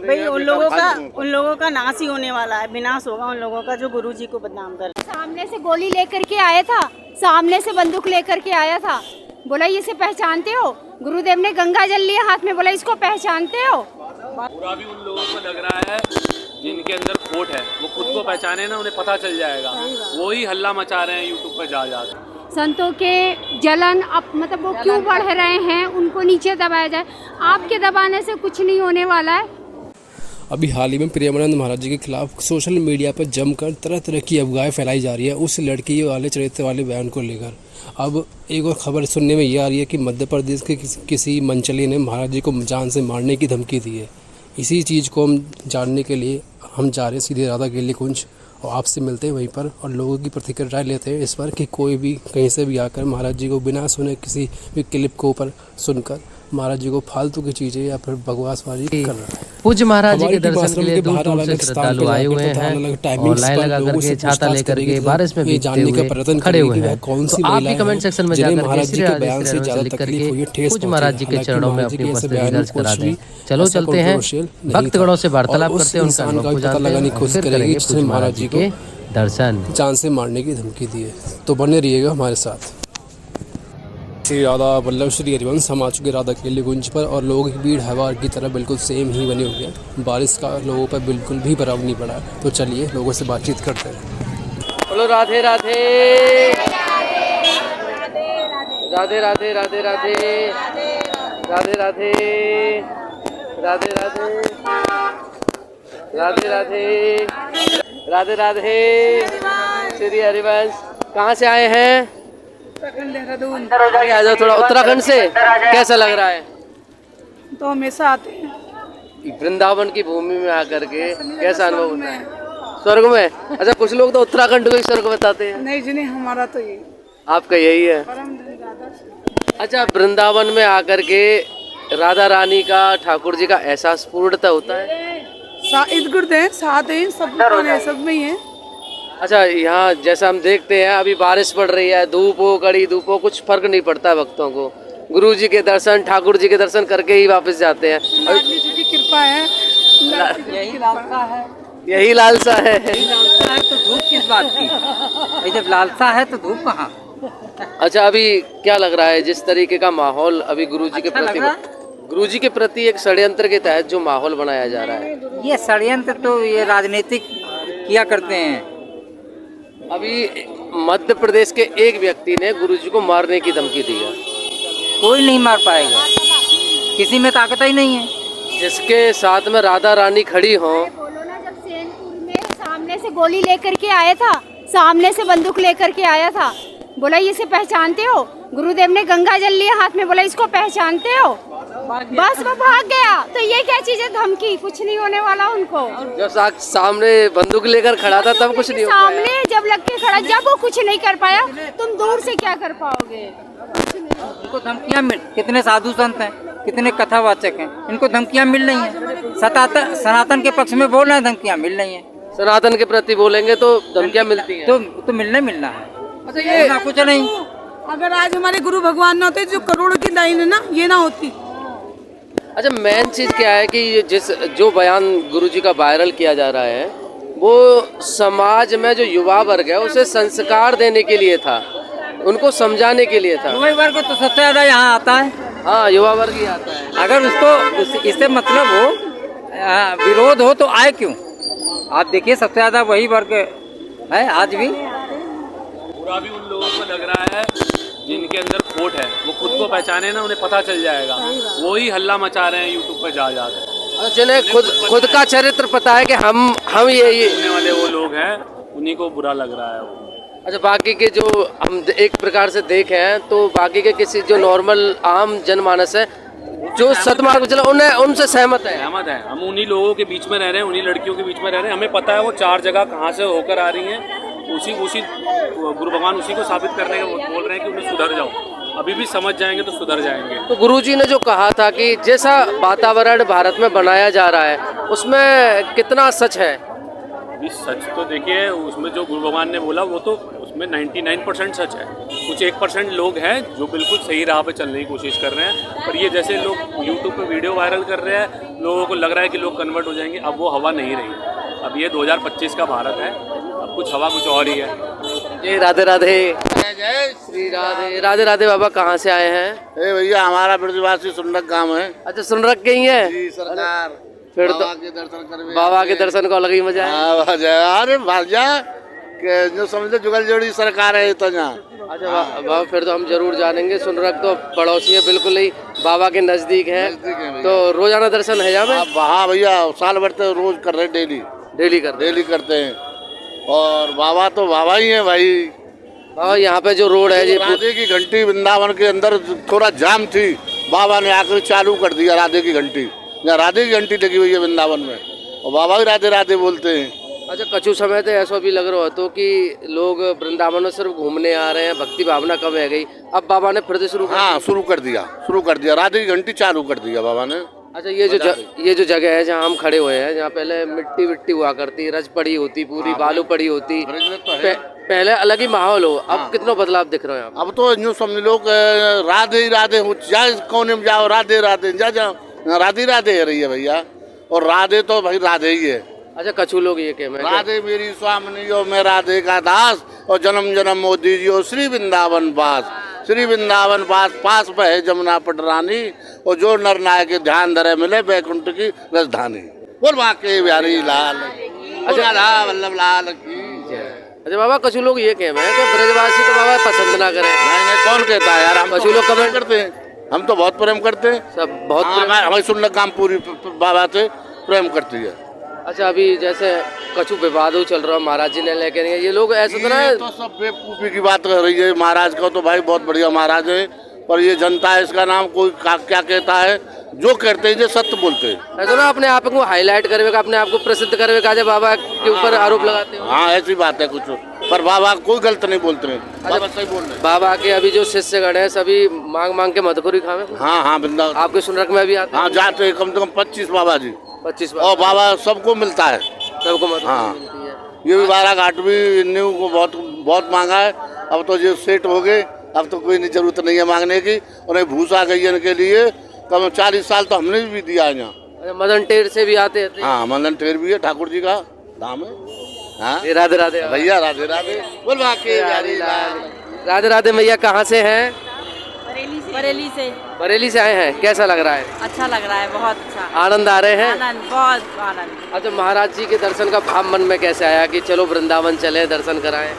भाई उन लोगों का नाश ही होने वाला है, विनाश होगा उन लोगों का जो गुरुजी को बदनाम कर। सामने से गोली लेकर के आया था, सामने से बंदूक लेकर के आया था, बोला इसे पहचानते हो? गुरुदेव ने गंगा जल लिया हाथ में, बोला इसको पहचानते हो? पूरा भी उन लोगों को लग रहा है जिनके अंदर खोट है, वो खुद को पहचाने ना, उन्हें पता चल जाएगा। वो ही हल्ला मचा रहे हैं यूट्यूब पे जा जा। संतों के जलन अब मतलब वो क्यों बढ़ रहे हैं, उनको नीचे दबाया जाए। आपके दबाने से कुछ नहीं होने वाला है। अभी हाल ही में प्रेमानंद महाराज जी के खिलाफ सोशल मीडिया पर जमकर तरह तरह की अफवाहें फैलाई जा रही है उस लड़की वाले चरित्र वाले बयान को लेकर। अब एक और खबर सुनने में ये आ रही है कि मध्य प्रदेश के किसी मंचली ने महाराज जी को जान से मारने की धमकी दी है। इसी चीज़ को हम जानने के लिए हम जा रहे हैं सीधे राधा केली कुंज और आपसे मिलते हैं वहीं पर और लोगों की प्रतिक्रिया राय लेते हैं इस पर कि कोई भी कहीं से भी आकर महाराज जी को बिना सुने किसी भी क्लिप को ऊपर सुनकर महाराज जी को फालतू की चीज़ें या फिर बकवासबाजी कर रहा है। पूज्य महाराज जी के दर्शन के लिए दूर दूर से श्रद्धालु आए हुए हैं और लाइन लगा करके छाता लेकर के बारिश में भीगते हुए खड़े हुए हैं। तो आप भी कमेंट सेक्शन में जाकर केसरी राधे श्री राम लिख करके पूज्य महाराज जी के चरणों में अपनी उपस्थिति दर्ज करा दें। चलो चलते हैं, भक्तगणों से वार्तालाप करते हैं, उनका अनुभव जानते हैं, फिर करेंगे पूज्य महाराज जी के दर्शन। जान से मारने की धमकी दी है, तो बने रहिएगा हमारे साथ। श्री राधा वल्लभ श्री हरिवंश हम आ चुके राधा केली कुंज पर और लोगों की भीड़ हवा की तरह बिल्कुल सेम ही बनी हुई है। बारिश का लोगों पर बिल्कुल भी प्रभाव नहीं पड़ा। तो चलिए लोगों से बातचीत करते हैं। बोलो राधे राधे राधे राधे राधे राधे राधे राधे राधे राधे राधे राधे राधे श्री हरिवंश। कहाँ से आए हैं? आ जाओ थोड़ा। उत्तराखंड से। कैसा लग रहा है? तो हमेशा आते हैं वृंदावन की भूमि में आकर के, कैसा अनुभव होता है? स्वर्ग में? अच्छा, कुछ लोग तो उत्तराखंड को ही स्वर्ग बताते हैं। नहीं जी नहीं, हमारा तो ये आपका यही है। अच्छा, वृंदावन में आकर के राधा रानी का, ठाकुर जी का एहसास पूर्णतः होता है? इर्द गिर्द है, साथ है, सब में ही है। अच्छा, यहाँ जैसा हम देखते हैं अभी बारिश पड़ रही है, धूप हो, कड़ी धूप हो, कुछ फर्क नहीं पड़ता भक्तों को। गुरु जी के दर्शन, ठाकुर जी के दर्शन करके ही वापस जाते हैं। की कृपा है, यही लालसा है, यही लालसा है। तो धूप किस बात की? जब लालसा है तो धूप कहाँ? अच्छा, अभी क्या लग रहा है जिस तरीके का माहौल अभी गुरु जी के प्रति, गुरु जी के प्रति एक षड्यंत्र के तहत जो माहौल बनाया जा रहा है? ये षड्यंत्र तो ये राजनीतिक किया करते हैं। अभी मध्य प्रदेश के एक व्यक्ति ने गुरु जी को मारने की धमकी दी है। कोई नहीं मार पाएगा, किसी में ताकत ही नहीं है। जिसके साथ में राधा रानी खड़ी हो। बोलो ना, जब सैनपुर में सामने से गोली लेकर के आया था, सामने से बंदूक लेकर के आया था, बोला इसे पहचानते हो? गुरुदेव ने गंगा जल लिया हाथ में, बोला इसको पहचानते हो? बस वो भाग गया। तो ये क्या चीज है? धमकी। कुछ नहीं होने वाला उनको। जब सामने बंदूक लेकर खड़ा था तब कुछ नहीं हो पाया। सामने जब लग के खड़ा, जब वो कुछ नहीं कर पाया, तुम दूर से क्या कर पाओगे? इनको धमकियाँ मिल, कितने साधु संत हैं, कितने कथावाचक हैं, इनको धमकियाँ मिल रही हैं। सनातन के पक्ष में बोल रहे हैं, धमकियाँ मिल रही हैं। सनातन के प्रति बोलेंगे तो धमकियाँ मिलती हैं। तो मिलना है। अच्छा, ये कुछ नहीं। अगर आज हमारे गुरु भगवान ना होते, जो करोड़ों की लाइन है ना, ये ना होती। अच्छा, मेन चीज़ क्या है कि जो बयान गुरुजी का वायरल किया जा रहा है वो समाज में जो युवा वर्ग है उसे संस्कार देने के लिए था, उनको समझाने के लिए था। युवा वर्ग तो सबसे ज्यादा यहाँ आता है। हाँ, युवा वर्ग ही आता है। अगर उसको इससे मतलब हो, विरोध हो तो आए क्यों? आप देखिए सबसे ज्यादा वही वर्ग है आज भी। पूरा भी उन लोगों को लग रहा है जिनके अंदर खोट है, वो खुद को पहचाने ना, उन्हें पता चल जाएगा। वो ही हल्ला मचा रहे हैं यूट्यूब पे जा जाकर। जिन्हें खुद का चरित्र पता है कि हम ये होने वाले वो लोग हैं, उन्हीं को बुरा लग रहा है वो। अच्छा, बाकी के जो हम एक प्रकार से देखे हैं तो बाकी के किसी जो नॉर्मल आम जनमानस है जो सतमार्ग चला, उन्हें उनसे सहमत है। हम उन्हीं लोगों के बीच में रह रहे हैं, उन्हीं लड़कियों के बीच में रह रहे हैं। हमें पता है वो 4 जगह कहाँ से होकर आ रही हैं। उसी गुरु भगवान उसी को साबित करने का बोल रहे हैं कि उन्हें सुधर जाओ। अभी भी समझ जाएंगे तो सुधर जाएंगे। तो गुरुजी ने जो कहा था कि जैसा वातावरण भारत में बनाया जा रहा है उसमें कितना सच है? अभी सच तो देखिए, उसमें जो गुरु भगवान ने बोला वो तो उसमें 99% सच है। कुछ 1% लोग हैं जो बिल्कुल सही राह पे चलने की कोशिश कर रहे हैं, पर ये जैसे लोग यूट्यूब पे वीडियो वायरल कर रहे हैं, लोगों को लग रहा है कि लोग कन्वर्ट हो जाएंगे। अब वो हवा नहीं रही। अब ये 2025 का भारत है, अब कुछ हवा कुछ और ही है। जय राधे राधे। जय श्री राधे। राधे राधे। बाबा कहाँ से आए हैं? भैया हमारा ब्रजवासी सुनरक गाँव है। अच्छा, सुन रख गई है जी सरकार। फिर बाबा के दर्शन करवे। बाबा के दर्शन को अलग ही मजा है। अरे भाजा के जो समझो जुगल जोड़ी सरकार है तो यहाँ। अच्छा बाबा, फिर तो हम जरूर जानेंगे। सुन रख तो पड़ोसी है, बिल्कुल ही बाबा के नजदीक है, तो रोजाना दर्शन है यहाँ पे? हाँ भैया, साल भर तो रोज कर रहे, डेली करते हैं। और बाबा तो बाबा ही है भाई। बाबा यहाँ पे जो रोड है, राधे की घंटी वृंदावन के अंदर थोड़ा जाम थी, बाबा ने आकर चालू कर दिया राधे की घंटी। यहाँ राधे की घंटी लगी हुई है वृंदावन में, और बाबा भी राधे राधे बोलते हैं। अच्छा, कछु समय तो ऐसा भी लग रहा है तो कि लोग वृंदावन में सिर्फ घूमने आ रहे हैं, भक्ति भावना कम है गई। अब बाबा ने फिर से शुरू कर दिया राधे की घंटी चालू कर दिया बाबा ने। अच्छा, ये जो जगह है जहाँ हम खड़े हुए हैं, जहाँ पहले मिट्टी विट्टी हुआ करती, रज पड़ी होती, पूरी बालू पड़ी होती, पहले अलग ही माहौल हो, अब कितना बदलाव दिख रहा है? अब तो यूँ समझ लो राधे ही राधे हो, जाए कोने में जाओ राधे राधे, जाओ राधे राधे है रही है भैया। और राधे तो भाई राधे ही है। अच्छा, कछु लोग ये कह राधे मेरी स्वामिनी हो, मैं राधे का दास, और जन्म जन्म मोदी जी हो, श्री वृंदावन पास पास में है जमुना पटरानी, और जो नर नायक ध्यान धरे मिले वैकुंठ की राजधानी। बोल बाके बिहारी लाल, अच्छा वल्लभ लाल की। अच्छा बाबा, कछु लोग ये कह रहे हैं कि ब्रजवासी तो बाबा पसंद ना करें। नहीं, कौन कहता है यार, हम कछु लोग कमेंट करते हैं, हम तो बहुत प्रेम करते हैं, सब बहुत हमारी सुनने काम पूरी बाबा से प्रेम करती है। अच्छा, अभी जैसे कछु विवाद चल रहा है, महाराज जी ने लेकर ये लोग ऐसा तो सब बेवकूफ़ी की बात कर रही है। महाराज का तो भाई बहुत बढ़िया महाराज है, पर ये जनता है इसका नाम कोई क्या कहता है, जो कहते हैं जो सत्य बोलते हैं। ऐसा ना अपने आप को हाईलाइट करवे का, अपने आप को प्रसिद्ध करवे का, जब बाबा के ऊपर आरोप लगाते हो। हाँ, ऐसी बात है कुछ, पर बाबा कोई गलत नहीं बोलते हैं, बाबा सही बोल रहे हैं। बाबा के अभी जो शिष्यगण है सभी मांग के मधुकुरी खावे। हाँ वृंदावन आपके सुनरक में भी आते? हाँ, जाते हैं कम से कम 25 बाबा जी, 25। और बाबा सबको मिलता है, सबको मधुकुरी हाँ मिलती है। ये भी बारा घाट भी न्यू को बहुत मांगा है। अब तो जो सेट हो गए, अब तो कोई जरूरत नहीं है मांगने की। उन्हें भूसा आ गई इनके लिए, कम 40 साल तो हमने भी दिया है यहाँ। मदन टेर से भी आते हैं? हाँ, मदन टेर भी है, ठाकुर जी का धाम है। हाँ, राधे राधे भैया, राधे राधे। बोल बाके राधे राधे। भैया कहाँ से हैं? बरेली से आए हैं। कैसा लग रहा है? अच्छा लग रहा है, बहुत अच्छा आनंद आ रहे हैं? बहुत आनंद। अच्छा, महाराज जी के दर्शन का भाव मन में कैसे आया कि चलो वृंदावन चले, दर्शन कराएं?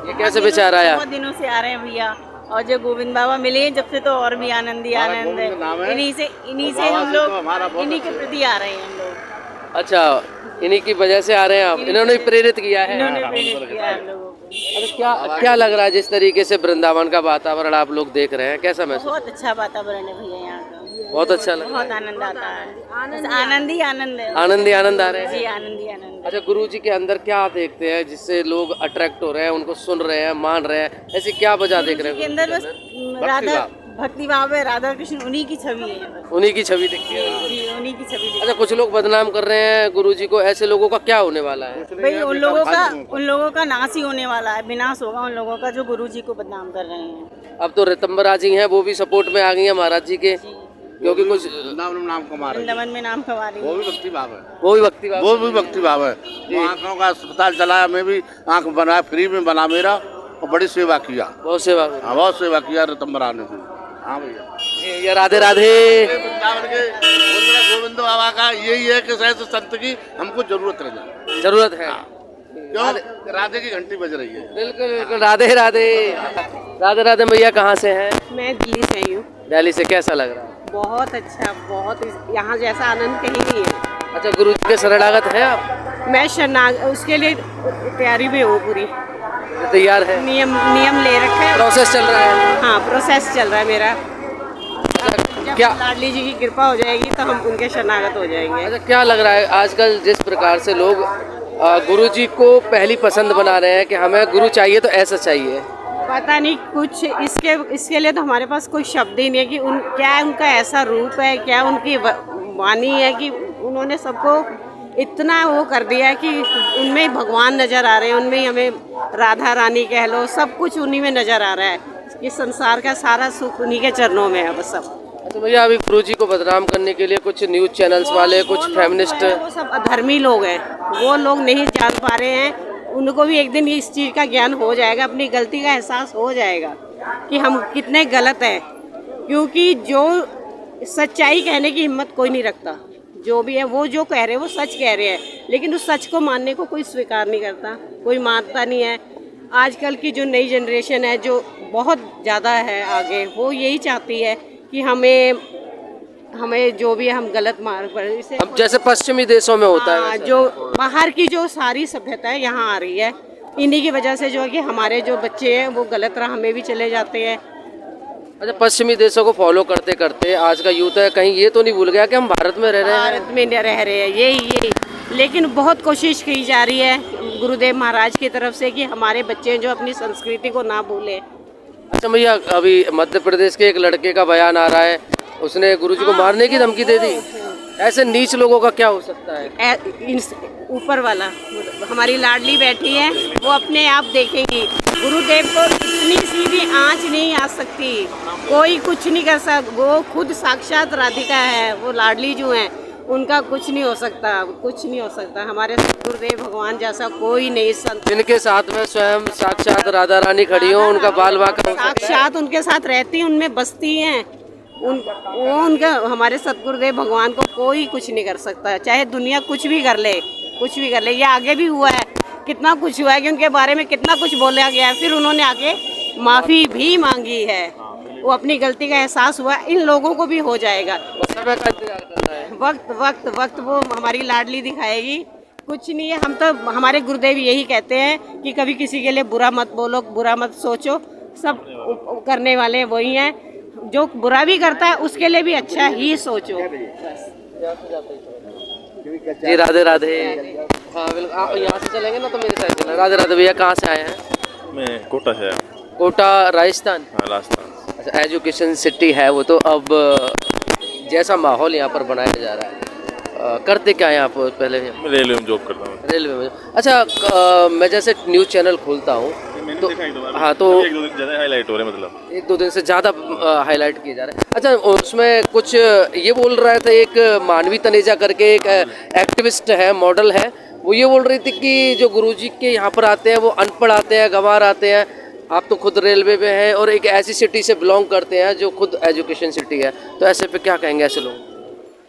ये कैसे विचार आया? बहुत दिनों से आ रहे हैं भैया, और जो गोविंद बाबा मिले जब से तो और भी आनंद है। इन्हीं से हम लोग इन्हीं के प्रति आ रहे हैं हम लोग। अच्छा, इन्हीं की वजह से आ रहे हैं आप? इन्होंने प्रेरित किया है? इन्होंने प्रेरित किया है हम लोगों को। अच्छा, क्या लग रहा है जिस तरीके से वृंदावन का वातावरण आप लोग देख रहे हैं, कैसा महसूस? बहुत अच्छा वातावरण है भैया यहाँ का, बहुत अच्छा लग रहा है। बहुत आनंद आता है, आनंद ही आनंद है, आनंद ही आनंद आ रहे हैं जी, आनंद ही आनंद। अच्छा, गुरु जी के अंदर क्या देखते हैं जिससे लोग अट्रैक्ट हो रहे हैं, उनको सुन रहे हैं, मान रहे हैं, ऐसी क्या वजह देख रहे हैं? के अंदर बस राधा भक्ति भाव है, राधा कृष्ण उन्हीं की छवि है, उन्हीं की छवि दिखती है जी, उन्हीं की छवि दिखती है। अच्छा, कुछ लोग बदनाम कर रहे हैं गुरु जी को, ऐसे लोगों का क्या होने वाला है? भाई उन लोगों का नाश ही होने वाला है, विनाश होगा उन लोगों का जो गुरु जी को बदनाम कर रहे हैं। अब तो रितंबरा जी हैं, वो भी सपोर्ट में आ गई हैं महाराज जी के, क्योंकि कुछ नाम कमा रहे हैं, वृंदावन में नाम कमा रही है। वो भी भक्ति भाव है, वो भी भक्ति भाव है। आँखों का अस्पताल चलाया, मैं भी आँख बनाया, फ्री में बना मेरा, और बड़ी सेवा किया, बहुत सेवा किया रितंबरा ने भी। हाँ भैया, ये राधे राधे। वृंदावन के गोविंद बाबा का यही है कि ऐसे संत की हमको जरूरत है। क्यों? राधे की घंटी बज रही है। बिल्कुल बिल्कुल, राधे राधे। राधे राधे। भैया कहाँ से हैं? मैं दिल्ली से आई हूँ। दिल्ली से। कैसा लग रहा है? बहुत अच्छा, बहुत, यहाँ जैसा आनंद कहीं नहीं है। अच्छा, गुरु जी के शरणागत हैं आप? मैं शरणागत, उसके लिए तैयारी में हूँ पूरी, तैयार है? नियम ले रखा है, प्रोसेस चल रहा है? हाँ, प्रोसेस चल रहा है मेरा। क्या लाडली जी की कृपा हो जाएगी तो हम उनके शरणागत हो जाएंगे। अच्छा, क्या लग रहा है आजकल जिस प्रकार से लोग गुरु जी को पहली पसंद बना रहे हैं कि हमें गुरु चाहिए तो ऐसा चाहिए, पता नहीं कुछ इसके लिए तो हमारे पास कोई शब्द ही नहीं है कि क्या उनका ऐसा रूप है, क्या उनकी वाणी है कि उन्होंने सबको इतना वो कर दिया है कि उनमें भगवान नज़र आ रहे हैं, उनमें ही हमें राधा रानी कह लो, सब कुछ उन्हीं में नज़र आ रहा है। इस संसार का सारा सुख उन्हीं के चरणों में है बस सब। तो भैया अभी गुरुजी को बदनाम करने के लिए कुछ न्यूज़ चैनल्स वाले, कुछ फेमिनिस्ट, वो सब अधर्मी लोग हैं, वो लोग नहीं जान पा रहे हैं। उनको भी एक दिन इस चीज़ का ज्ञान हो जाएगा, अपनी गलती का एहसास हो जाएगा कि हम कितने गलत हैं। क्योंकि जो सच्चाई कहने की हिम्मत कोई नहीं रखता, जो भी है वो जो कह रहे हैं वो सच कह रहे हैं, लेकिन उस सच को मानने को कोई स्वीकार नहीं करता, कोई मानता नहीं है। आजकल की जो नई जनरेशन है जो बहुत ज़्यादा है आगे, वो यही चाहती है कि हमें जो भी हम गलत मार्ग पर, इसे अब जैसे पश्चिमी देशों में होता है जो बाहर की जो सारी सभ्यता है यहाँ आ रही है, इन्हीं की वजह से जो है कि हमारे जो बच्चे हैं वो गलत राह में भी चले जाते हैं। अच्छा, पश्चिमी देशों को फॉलो करते करते आज का यूथ है, कहीं ये तो नहीं भूल गया कि हम भारत में रह रहे हैं? भारत में रह रहे हैं, यही लेकिन बहुत कोशिश की जा रही है गुरुदेव महाराज की तरफ से कि हमारे बच्चे जो अपनी संस्कृति को ना भूलें। अच्छा भैया, अभी मध्य प्रदेश के एक लड़के का बयान आ रहा है, उसने गुरुजी को मारने की धमकी दे दी। ऐसे नीच लोगों का क्या हो सकता है? ऊपर वाला, हमारी लाडली बैठी है, वो अपने आप देखेंगी। गुरुदेव को इतनी सीधी आंच नहीं आ सकती, कोई कुछ नहीं कर सकता। वो खुद साक्षात राधिका है, वो लाडली जो है उनका कुछ नहीं हो सकता, कुछ नहीं हो सकता। हमारे गुरुदेव भगवान जैसा कोई नहीं संत, जिनके साथ में स्वयं साक्षात राधा रानी खड़ी हो, उनका बाल बाका साक्षात उनके साथ रहती, उनमें बसती हैं। उनका हमारे सतगुरुदेव भगवान को कोई कुछ नहीं कर सकता, चाहे दुनिया कुछ भी कर ले, कुछ भी कर ले। ये आगे भी हुआ है, कितना कुछ हुआ है कि उनके बारे में कितना कुछ बोला गया है, फिर उन्होंने आके माफ़ी भी मांगी है। वो अपनी गलती का एहसास हुआ, इन लोगों को भी हो जाएगा। वक्त वो हमारी लाडली दिखाएगी। कुछ नहीं है, हम तो हमारे गुरुदेव यही कहते हैं कि कभी किसी के लिए बुरा मत बोलो, बुरा मत सोचो, सब करने वाले वही हैं। जो बुरा भी करता है उसके लिए भी अच्छा ही सोचो। जी राधे राधे। हाँ बिल्कुल, आप यहाँ से चलेंगे ना तो मेरे साथ चलना। राधे राधे भैया, कहाँ से आए हैं? मैं कोटा से आया। कोटा राजस्थान? हाँ, राजस्थान। अच्छा, एजुकेशन सिटी है वो तो। अब जैसा माहौल यहाँ पर बनाया जा रहा है, करते क्या है आप? पहले मैं रेलवे में जॉब करता हूँ। रेलवे में? अच्छा, मैं जैसे न्यूज़ चैनल खोलता हूँ तो हाँ, तो एक दो दिन ज़्यादा हाईलाइट हो रहे हैं, मतलब एक दो दिन से ज़्यादा हाईलाइट किए जा रहे हैं। अच्छा, उसमें कुछ ये बोल रहा था, एक मानवी तनेजा करके एक एक्टिविस्ट है, मॉडल है, वो ये बोल रही थी कि जो गुरुजी के यहाँ पर आते हैं वो अनपढ़ आते हैं, गंवार आते हैं। आप तो खुद रेलवे में हैं और एक ऐसी सिटी से बिलोंग करते हैं जो खुद एजुकेशन सिटी है, तो ऐसे पे क्या कहेंगे ऐसे लोग?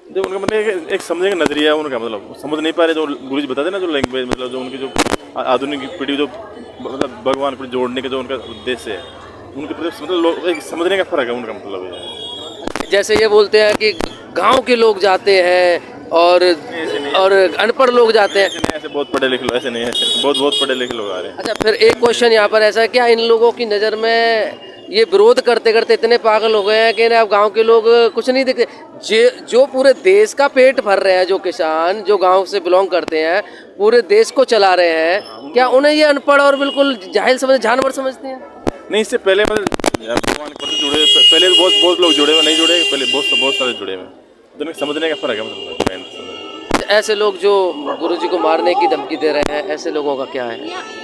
जो उनका मतलब एक समझने का नजरिया है उनका, मतलब समझ नहीं पा रहे। जो गुरुजी बताते हैं ना, जो लैंग्वेज, मतलब जो उनकी जो आधुनिक पीढ़ी जो मतलब भगवान पर जोड़ने का जो उनका उद्देश्य है, उनके प्रति मतलब एक समझने का फर्क है उनका, मतलब है। जैसे ये बोलते हैं कि गांव के लोग जाते हैं और अनपढ़ लोग जाते हैं। ऐसे बहुत पढ़े लिखे लोग, ऐसे नहीं, ऐसे बहुत पढ़े लिखे लोग आ रहे हैं। अच्छा, फिर एक क्वेश्चन यहाँ पर ऐसा है, क्या इन लोगों की नज़र में ये विरोध करते करते इतने पागल हो गए हैं कि अब गांव के लोग कुछ नहीं देखते? जो पूरे देश का पेट भर रहे हैं, जो किसान जो गांव से बिलोंग करते हैं, पूरे देश को चला रहे हैं, क्या उन्हें ये अनपढ़ और बिल्कुल जाहिल समझ, जानवर समझते हैं? नहीं, इससे पहले मतलब भगवान के जुड़े, पहले बहुत लोग जुड़े हुए, नहीं जुड़े, पहले बहुत सारे जुड़े हुए, तो समझने का फर्क है, मतलब। ऐसे लोग जो गुरुजी को मारने की धमकी दे रहे हैं, ऐसे लोगों का क्या है?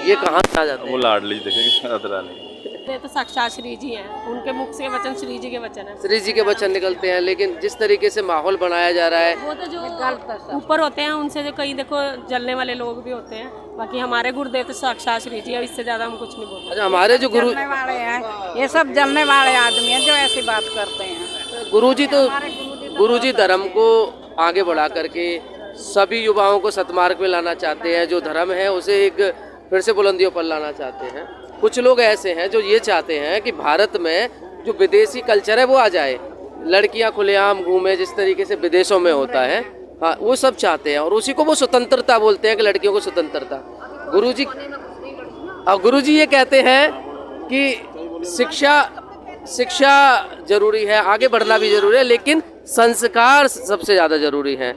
ये कहाँ से आ जाते हैं? वो लाडली देखेंगे, राधा रानी। ये तो साक्षात श्री जी हैं, उनके मुख से वचन श्री जी के वचन है। श्री जी के वचन निकलते हैं, लेकिन जिस तरीके से माहौल बनाया जा रहा है, वो तो जो ऊपर होते हैं उनसे जो कई देखो जलने वाले लोग भी होते हैं, बाकी हमारे गुरुदेव तो साक्षात श्री जी है, इससे ज्यादा हम कुछ नहीं बोलते। अच्छा, हमारे जो गुरु वाले हैं, ये सब जलने वाले आदमी हैं जो ऐसी बात करते हैं। गुरुजी धर्म को आगे बढ़ा करके सभी युवाओं को सतमार्ग में लाना चाहते हैं। जो धर्म है उसे एक फिर से बुलंदियों पर लाना चाहते हैं। कुछ लोग ऐसे हैं जो ये चाहते हैं कि भारत में जो विदेशी कल्चर है वो आ जाए, लड़कियां खुलेआम घूमे जिस तरीके से विदेशों में होता है, हाँ वो सब चाहते हैं, और उसी को वो स्वतंत्रता बोलते हैं कि लड़कियों को स्वतंत्रता। गुरुजी ये कहते हैं कि शिक्षा जरूरी है, आगे बढ़ना भी जरूरी है, लेकिन संस्कार सबसे ज़्यादा जरूरी है।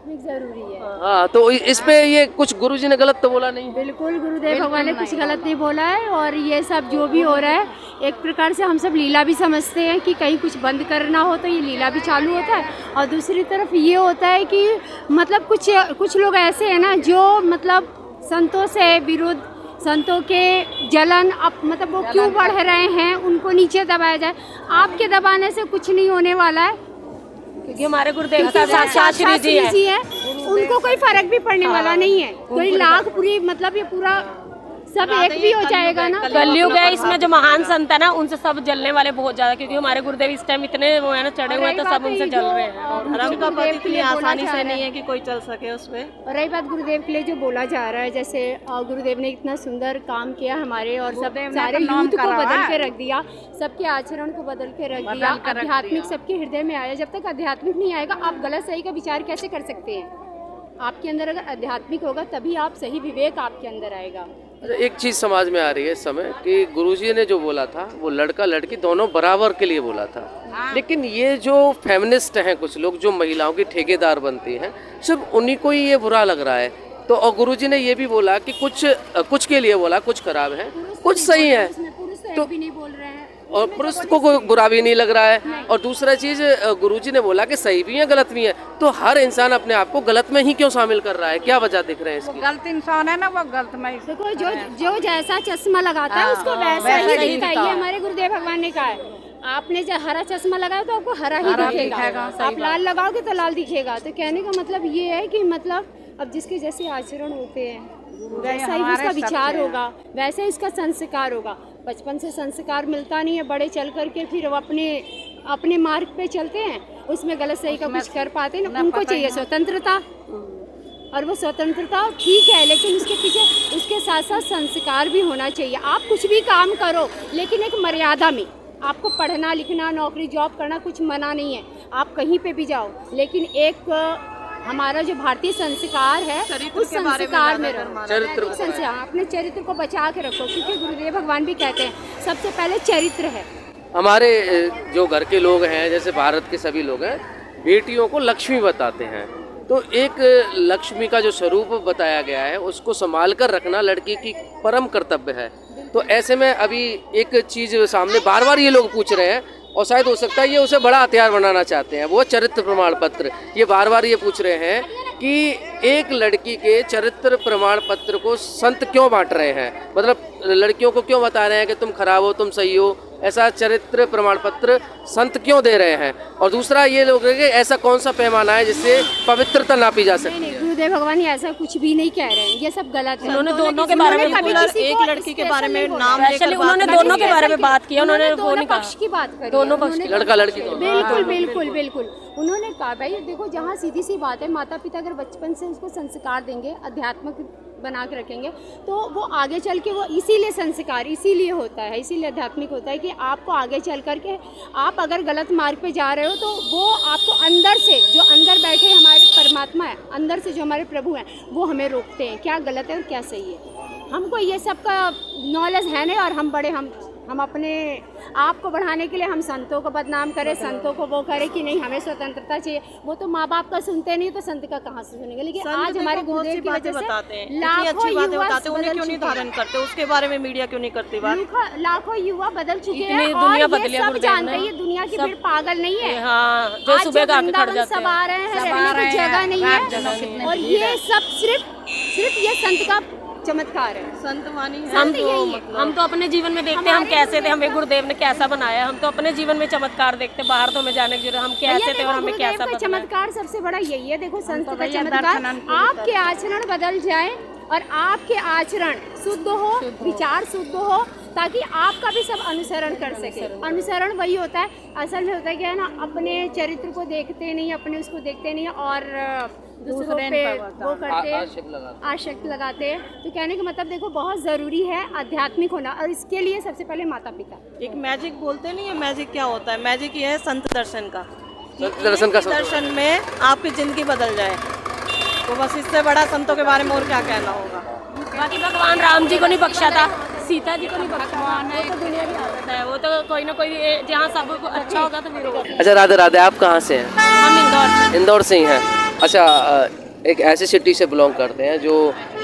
आध्यात्मिक जरूरी है। हाँ, तो इस पे ये कुछ गुरुजी ने गलत तो बोला नहीं? बिल्कुल, गुरुदेव भगवान ने कुछ गलत नहीं बोला है। और ये सब जो भी हो रहा है, एक प्रकार से हम सब लीला भी समझते हैं कि कहीं कुछ बंद करना हो तो ये लीला भी चालू होता है। और दूसरी तरफ ये होता है कि मतलब कुछ लोग ऐसे हैं ना जो मतलब संतों से विरुद्ध, संतों के जलन मतलब वो क्यों बढ़ रहे हैं, उनको नीचे दबाया जाए। आपके दबाने से कुछ नहीं होने वाला है, क्योंकि हमारे गुरुदेव साक्षात श्री जी है। उनको कोई फर्क भी पड़ने वाला नहीं है। कोई लाख पूरी मतलब ये पूरा सब एक भी हो जाएगा ना। कलयुग है, इसमें जो महान संत है ना उनसे सब जलने वाले बहुत ज्यादा, क्योंकि हमारे गुरुदेव इस टाइम इतने वो है ना चढ़े हुए हैं, तो सब उनसे जल रहे हैं। और उनका पद इतनी आसानी से नहीं है कि कोई चल सके उसमें। और रही बात गुरुदेव के लिए जो बोला जा रहा है, जैसे गुरुदेव ने इतना सुंदर काम किया हमारे, और सब सारे यूथ को बदल के रख दिया, सबके आचरण को बदल के रख दिया, आध्यात्मिक सबके हृदय में आया। जब तक आध्यात्मिक नहीं आएगा आप गलत सही का विचार कैसे कर सकते हैं? आपके अंदर अगर आध्यात्मिक होगा तभी आप सही विवेक आपके अंदर आएगा। एक चीज़ समझ में आ रही है इस समय कि गुरुजी ने जो बोला था वो लड़का लड़की दोनों बराबर के लिए बोला था, लेकिन ये जो फेमिनिस्ट हैं कुछ लोग जो महिलाओं की ठेकेदार बनती हैं, सिर्फ उन्हीं को ही ये बुरा लग रहा है। तो और गुरुजी ने ये भी बोला कि कुछ के लिए बोला कुछ खराब है, कुछ सही है, तो भी नहीं बोल रहे हैं और पुरुष को कोई बुरा भी नहीं लग रहा है। और दूसरा चीज़ गुरुजी ने बोला कि सही भी है गलत भी है, तो हर इंसान अपने आप को गलत में ही क्यों शामिल कर रहा है? क्या वजह दिख रहे हैं इसकी? गलत इंसान है ना, वो गलत में ही। देखो जो जैसा चश्मा लगाता है उसको वैसा ही दिखता है। ये हमारे गुरुदेव भगवान ने कहा है। आपने जब हरा चश्मा लगाया तो आपको हरा ही दिखेगा, आप लाल लगाओगे तो लाल दिखेगा। तो कहने का मतलब ये है कि मतलब अब जिसके जैसे आचरण होते हैं वैसा ही उसका विचार होगा, वैसा ही उसका संस्कार होगा। बचपन से संस्कार मिलता नहीं है, बड़े चल करके फिर वो अपने मार्ग पे चलते हैं, उसमें गलत सही का कुछ कर पाते हैं। उनको चाहिए स्वतंत्रता, और वो स्वतंत्रता ठीक है, लेकिन उसके पीछे उसके साथ साथ संस्कार भी होना चाहिए। आप कुछ भी काम करो लेकिन एक मर्यादा में। आपको पढ़ना लिखना नौकरी जॉब करना कुछ मना नहीं है, आप कहीं पे भी जाओ, लेकिन एक हमारा जो भारतीय संस्कार है उस संस्कार में रहो। अपने चरित्र को बचा के रखो, क्योंकि गुरुदेव भगवान भी कहते हैं सबसे पहले चरित्र है। हमारे जो घर के लोग हैं, जैसे भारत के सभी लोग हैं, बेटियों को लक्ष्मी बताते हैं। तो एक लक्ष्मी का जो स्वरूप बताया गया है उसको संभाल कर रखना लड़की की परम कर्तव्य है। तो ऐसे में अभी एक चीज़ सामने बार बार ये लोग पूछ रहे हैं, और शायद हो सकता है ये उसे बड़ा हथियार बनाना चाहते हैं, वो चरित्र प्रमाण पत्र। ये बार बार ये पूछ रहे हैं कि एक लड़की के चरित्र प्रमाण पत्र को संत क्यों बांट रहे हैं, मतलब लड़कियों को क्यों बता रहे हैं कि तुम खराब हो तुम सही हो, ऐसा चरित्र प्रमाण पत्र संत क्यों दे रहे हैं? और दूसरा ये लोग कि ऐसा कौन सा पैमाना है जिससे पवित्रता नापी जा सकती है? गुरुदेव भगवान ऐसा कुछ भी नहीं कह रहे हैं, ये सब गलत है। उन्होंने दोनों के बारे में एक लड़की के बारे में नाम उन्होंने दोनों के बारे में बात की, उन्होंने दोनों पक्ष की बात करी, दोनों पक्ष की, लड़का लड़की बिल्कुल बिल्कुल बिल्कुल। उन्होंने कहा भाई देखो, जहाँ सीधी सी बात है, माता पिता अगर बचपन से उसको संस्कार देंगे, अध्यात्मक बना के रखेंगे, तो वो आगे चल के वो इसीलिए संस्कार इसीलिए होता है, इसीलिए आध्यात्मिक होता है कि आपको आगे चल करके आप अगर गलत मार्ग पे जा रहे हो तो वो आपको अंदर से, जो अंदर बैठे हमारे परमात्मा है, अंदर से जो हमारे प्रभु हैं, वो हमें रोकते हैं क्या गलत है और क्या सही है। हमको ये सब का नॉलेज है नहीं, और हम अपने आप को बढ़ाने के लिए हम संतों को बदनाम करें, संतों को वो करें कि नहीं हमें स्वतंत्रता चाहिए। वो तो माँ बाप का सुनते नहीं तो संत का कहाँ से सुनेंगे। लेकिन आज हमारे गुरुदेव की वजह से लाखों युवा उन्हें क्यों नहीं धारण करते, उसके बारे में मीडिया क्यों नहीं करती बात? लाखों युवा बदल चुके हैं, दुनिया और ये सब जानते हैं, ये दुनिया की भीड़ पागल नहीं है। जो सुबह का खड़ सब आ रहे हैं, रहने की जगह नहीं है, और ये सब सिर्फ ये संत का चमत्कार है, संतवाणी है। हम तो अपने जीवन में देखते हैं हम कैसे थे, हमें गुरुदेव ने कैसा बनाया। हम तो अपने जीवन में चमत्कार देखते, बाहर तो हमें जाने की हम कैसे थे और हमें कैसा बनाया। चमत्कार सबसे बड़ा यही है। देखो संत का चमत्कार, आपके आचरण बदल जाए और आपके आचरण शुद्ध हो, विचार शुद्ध हो, ताकि आपका भी सब अनुसरण कर सके। अनुसरण वही होता है, असल में होता है क्या है ना, अपने चरित्र को देखते नहीं, अपने उसको देखते नहीं और दूसरों पे वो करते हैं, आशक्त लगाते हैं। तो कहने का मतलब देखो बहुत ज़रूरी है आध्यात्मिक होना, और इसके लिए सबसे पहले माता पिता। एक मैजिक बोलते नहीं है, मैजिक क्या होता है? मैजिक ये है संत दर्शन का। दर्शन में आपकी ज़िंदगी बदल जाए, तो बस इससे बड़ा संतों के बारे में और क्या कहना होगा। बाकी भगवान राम जी को नहीं बख्शा था, सीता जी को नहीं बख्शा, वो तो दुनिया की आदत है, वो तो कोई ना कोई जहाँ सब अच्छा होगा तो फिर होगा। अच्छा राधे राधे, आप कहाँ से हैं? हम इंदौर से ही हैं। अच्छा, एक ऐसी सिटी से बिलोंग करते हैं जो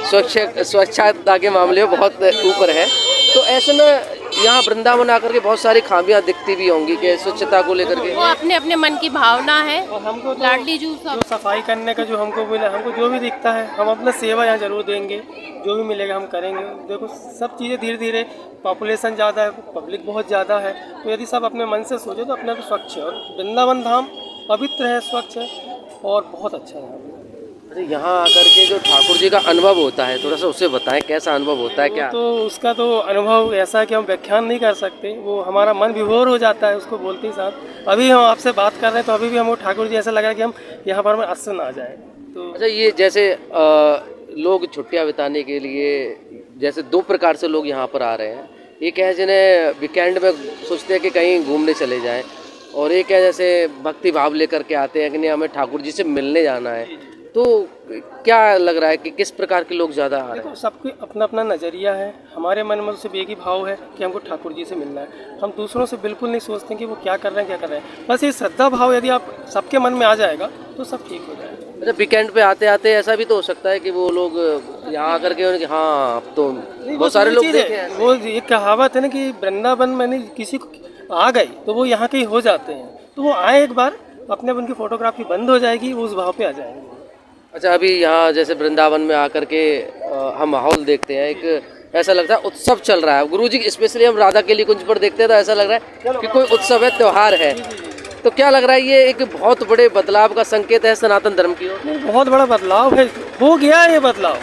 स्वच्छता के मामले में बहुत ऊपर है, तो ऐसे में यहाँ वृंदावन आकर के बहुत सारी खामियां दिखती भी होंगी कि स्वच्छता को लेकर के। वो अपने अपने मन की भावना है। और हमको लाडली जू जो सफाई करने का जो हमको मिला, हमको जो भी दिखता है हम अपना सेवा यहाँ जरूर देंगे, जो भी मिलेगा हम करेंगे। देखो सब चीज़ें धीरे धीरे, पॉपुलेशन ज़्यादा है, पब्लिक बहुत ज़्यादा है, तो यदि सब अपने मन से सोचे तो अपने आप स्वच्छ है। और वृंदावन धाम पवित्र है, स्वच्छ है और बहुत अच्छा है। यहाँ आकर के जो ठाकुर जी का अनुभव होता है, थोड़ा सा उससे बताएं, कैसा अनुभव होता है क्या? तो उसका तो अनुभव ऐसा है कि हम व्याख्यान नहीं कर सकते, वो हमारा मन विभोर हो जाता है उसको बोलते ही साथ। अभी हम आपसे बात कर रहे हैं तो अभी भी हमको ठाकुर जी ऐसा लग रहा है कि हम यहाँ पर अश्व आ जाए। तो अच्छा, ये जैसे लोग छुट्टियाँ बिताने के लिए जैसे दो प्रकार से लोग यहाँ पर आ रहे हैं। एक है जिन्हें वीकेंड में सोचते हैं कि कहीं घूमने चले जाएं, और एक है जैसे भक्ति भाव लेकर के आते हैं कि नहीं हमें ठाकुर जी से मिलने जाना है। तो क्या लग रहा है कि किस प्रकार के लोग ज़्यादा आ रहे हैं? देखो सबके अपना अपना नज़रिया है। हमारे मन में सिर्फ एक ही भाव है कि हमको ठाकुर जी से मिलना है। हम दूसरों से बिल्कुल नहीं सोचते कि वो क्या कर रहे हैं क्या कर रहे हैं। बस ये श्रद्धा भाव यदि आप सबके मन में आ जाएगा तो सब ठीक हो जाएगा। अच्छा, वीकेंड पे आते आते ऐसा भी तो हो सकता है कि वो लोग यहाँ आकर के उनके हाँ अब तो बहुत सारे लोग देखे हैं। वो एक कहावत है ना कि वृंदावन में किसी को आ गई तो वो यहाँ के ही हो जाते हैं। तो वो आए एक बार, अपने उनकी फोटोग्राफी बंद हो जाएगी, वो उस भाव पे आ जाएंगे। अच्छा, अभी यहाँ जैसे वृंदावन में आकर के हम माहौल देखते हैं, एक ऐसा लगता है उत्सव चल रहा है। गुरुजी स्पेशली हम राधा केली कुंज पर देखते हैं तो ऐसा लग रहा है कि कोई उत्सव है, त्यौहार है। तो क्या लग रहा है ये एक बहुत बड़े बदलाव का संकेत है सनातन धर्म की ओर? बहुत बड़ा बदलाव है, हो गया है ये बदलाव।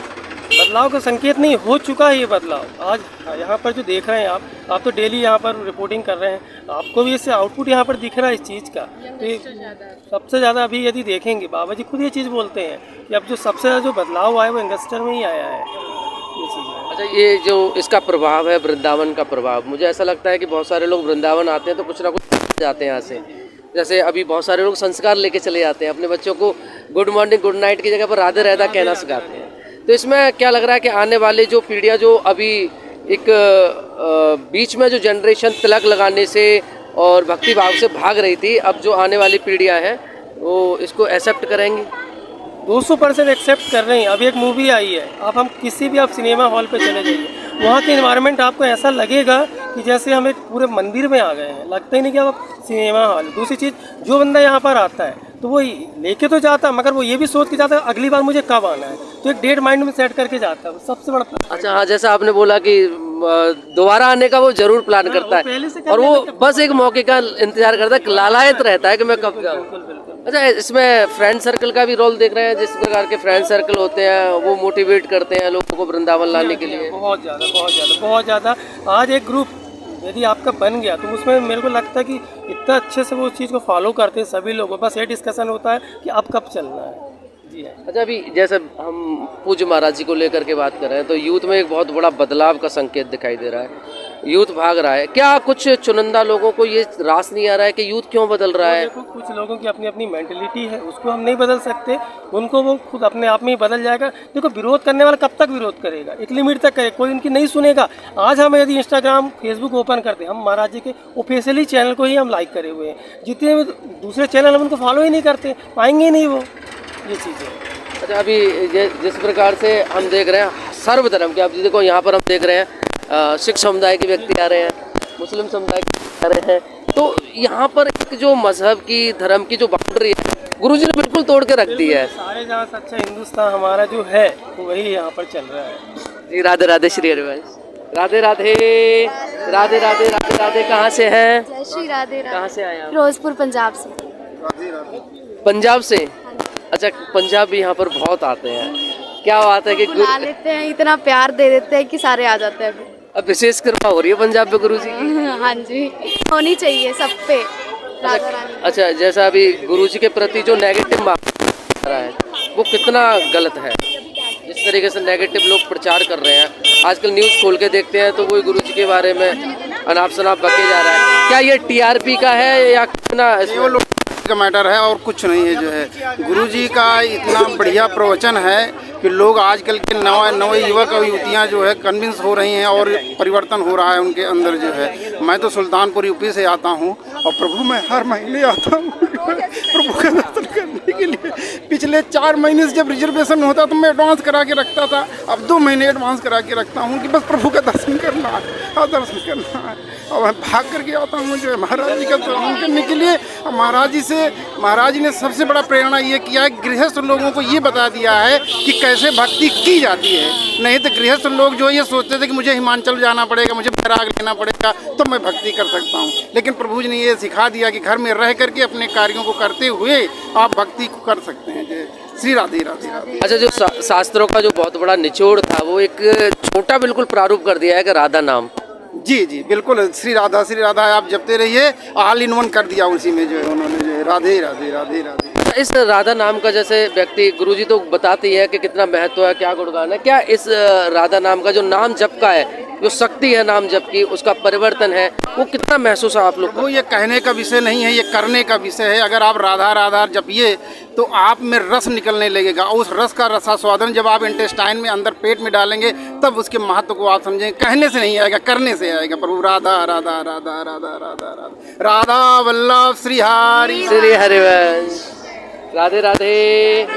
बदलाव का संकेत नहीं, हो चुका है ये बदलाव। आज यहाँ पर जो देख रहे हैं आप तो डेली यहाँ पर रिपोर्टिंग कर रहे हैं, आपको भी इससे आउटपुट यहाँ पर दिख रहा है इस चीज़ का। तो सबसे ज़्यादा अभी यदि देखेंगे, बाबा जी खुद ये चीज़ बोलते हैं कि अब जो सबसे ज़्यादा जो बदलाव आया वो यंगस्टर में ही आया है, ये चीज़ है। अच्छा, ये जो इसका प्रभाव है वृंदावन का प्रभाव, मुझे ऐसा लगता है कि बहुत सारे लोग वृंदावन आते हैं तो कुछ ना कुछ जाते हैं यहाँ से। जैसे अभी बहुत सारे लोग संस्कार लेके चले जाते हैं, अपने बच्चों को गुड मॉर्निंग गुड नाइट की जगह पर राधे राधा कहना सिखाते हैं। तो इसमें क्या लग रहा है कि आने वाले जो पीढ़ियाँ जो अभी एक बीच में जो जनरेशन तिलक लगाने से और भक्ति भाव से भाग रही थी, अब जो आने वाली पीढ़ियाँ हैं वो इसको एक्सेप्ट करेंगी? 200% एक्सेप्ट कर रहे हैं। अभी एक मूवी आई है, हम किसी भी आप सिनेमा हॉल पे चले जाइए, वहाँ के इन्वायरमेंट आपको ऐसा लगेगा कि जैसे हम एक पूरे मंदिर में आ गए हैं, लगता ही नहीं कि आप सिनेमा हॉल। दूसरी चीज़, जो बंदा यहाँ पर आता है तो वो लेके तो जाता, मगर वो ये भी सोच के जाता है अगली बार मुझे कब आना है, तो एक डेट माइंड में सेट करके जाता है, सबसे बड़ा। अच्छा हाँ, जैसा आपने बोला कि दोबारा आने का वो जरूर प्लान करता है, और वो बस एक मौके का इंतजार करता है, लालायत रहता है कि मैं कब जाऊँ। अच्छा, इसमें फ्रेंड सर्कल का भी रोल देख रहे हैं? जिस प्रकार के फ्रेंड सर्कल होते हैं वो मोटिवेट करते हैं लोगों को वृंदावन लाने के लिए? बहुत ज़्यादा। आज एक ग्रुप यदि आपका बन गया तो उसमें मेरे को लगता है कि इतना अच्छे से वो उस चीज़ को फॉलो करते हैं सभी लोग। बस ये डिस्कशन होता है कि अब कब चलना है। जी है। अच्छा, अभी जैसे हम पूज्य महाराज जी को लेकर के बात कर रहे हैं तो यूथ में एक बहुत बड़ा बदलाव का संकेत दिखाई दे रहा है, यूथ भाग रहा है। क्या कुछ चुनिंदा लोगों को ये रास नहीं आ रहा है कि यूथ क्यों बदल रहा है? देखो, कुछ लोगों की अपनी अपनी मेंटलिटी है, उसको हम नहीं बदल सकते, उनको वो खुद अपने आप में ही बदल जाएगा। देखो, विरोध करने वाला कब तक विरोध करेगा? एक लिमिट तक करे, कोई उनकी नहीं सुनेगा। आज हम यदि इंस्टाग्राम फेसबुक ओपन करते हैं, हम महाराज जी के ऑफिशियली चैनल को ही हम लाइक करे हुए हैं, जितने भी दूसरे चैनल हम उनको फॉलो ही नहीं करते, पाएंगे ही नहीं वो, ये चीज़ है। अच्छा, अभी जिस प्रकार से हम देख रहे हैं सर्वधर्म के, आप देखो यहाँ पर हम देख रहे हैं सिख समुदाय के व्यक्ति आ रहे हैं, मुस्लिम समुदाय के आ रहे हैं, तो यहाँ पर एक जो मजहब की धर्म की जो बाउंड्री है गुरुजी ने बिल्कुल तोड़ के रख दी है। सारे जहाँ से अच्छा हिंदुस्तान हमारा जो है वही यहाँ पर चल रहा है। जी, राधे राधे श्री हरिवंश। राधे राधे राधे राधे राधे राधे। कहाँ से हैं? जय श्री राधे राधे। कहाँ से आए आप? फिरोजपुर पंजाब से। पंजाब से? अच्छा, पंजाब भी यहाँ पर बहुत आते हैं। क्या बात है कि बुला लेते हैं, इतना प्यार दे देते हैं कि सारे आ जाते हैं। अब विशेष कृपा हो रही है पंजाब पे गुरुजी की। हाँ जी, होनी चाहिए सब पे। अच्छा, जैसा अभी गुरुजी के प्रति जो नेगेटिव रहा है वो कितना गलत है? जिस तरीके से नेगेटिव लोग प्रचार कर रहे हैं, आजकल न्यूज़ खोल के देखते हैं तो वही गुरुजी के बारे में अनाप शनाप बके जा रहा है। क्या ये टीआरपी का है या कितना का मैटर है और कुछ नहीं है? जो है गुरुजी का इतना बढ़िया प्रवचन है कि लोग आजकल के नए युवक और युवतियाँ जो है कन्विंस हो रही हैं और परिवर्तन हो रहा है उनके अंदर जो है। मैं तो सुल्तानपुर यूपी से आता हूँ और प्रभु मैं हर महीने आता हूँ प्रभु का दर्शन करने के लिए। पिछले 4 महीने से जब रिजर्वेशन होता तो मैं एडवांस करा के रखता था, अब 2 महीने एडवांस करा के रखता हूँ कि बस प्रभु का दर्शन करना है और दर्शन करना है। और मैं भाग करके आता हूँ जो है महाराज जी का दर्शन करने के लिए। महाराज जी ने सबसे बड़ा प्रेरणा ये किया है, गृहस्थ लोगों को ये बता दिया है कि कैसे भक्ति की जाती है। नहीं तो गृहस्थ लोग जो ये सोचते थे कि मुझे हिमाचल जाना पड़ेगा, मुझे बैराग लेना पड़ेगा तो मैं भक्ति कर सकता हूँ, लेकिन प्रभु जी ने ये सिखा दिया कि घर में रह करके अपने कार्यों को करते हुए आप भक्ति को कर सकते हैं। जय श्री राधे राधे राधे। अच्छा, जो शास्त्रों का जो बहुत बड़ा निचोड़ था वो एक छोटा बिल्कुल प्रारूप कर दिया है कि राधा नाम। जी जी बिल्कुल, श्री राधा आप जपते रहिए, ऑल इन वन कर दिया उसी में जो है उन्होंने, जो है राधे राधे राधे राधे। इस राधा नाम का जैसे व्यक्ति, गुरुजी तो बताती है कि कितना महत्व है, क्या गुणगान है, क्या इस राधा नाम का जो नाम जप का है, जो शक्ति है नाम जप की, उसका परिवर्तन है, वो कितना महसूस है आप लोग को? वो ये कहने का विषय नहीं है, ये करने का विषय है। अगर आप राधा राधा जपिए तो आप में रस निकलने लगेगा, उस रस का रसास्वादन जब आप इंटेस्टाइन में अंदर पेट में डालेंगे तब उसके महत्व को आप समझेंगे। कहने से नहीं आएगा, करने से आएगा। प्रभु राधा राधा राधा राधा राधा राधा राधा वल्लभ श्री हरिवंश। राधे राधे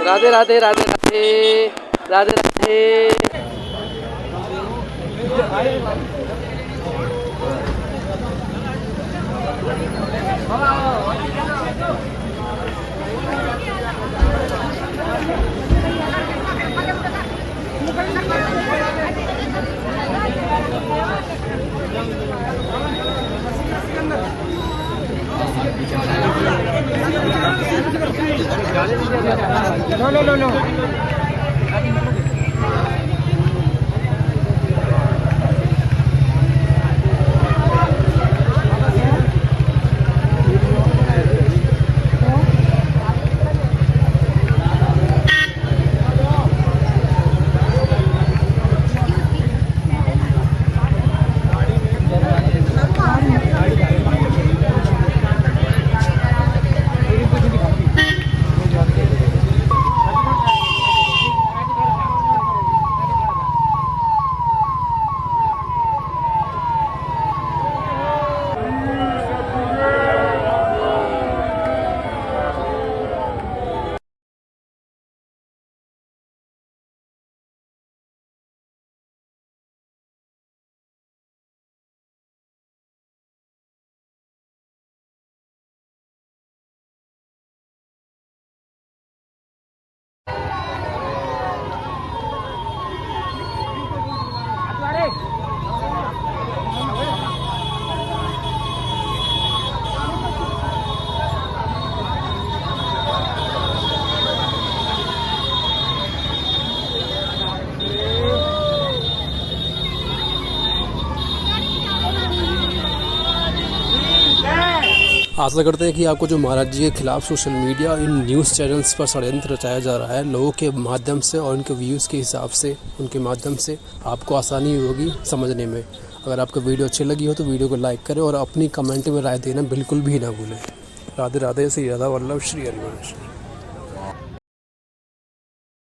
राधे राधे राधे राधे राधे राधे। नो आशा करते हैं कि आपको जो महाराज जी के खिलाफ social media in news channels पर षड्यंत्र रचाया जा रहा है, लोगों के माध्यम से और उनके व्यूज़ के हिसाब से, उनके माध्यम से आपको आसानी होगी समझने में। अगर आपको वीडियो अच्छी लगी हो तो वीडियो को लाइक करें और अपनी कमेंट में राय देना बिल्कुल भी ना भूलें। राधे राधे, श्री राधा वल्लभ श्री हरिवंश।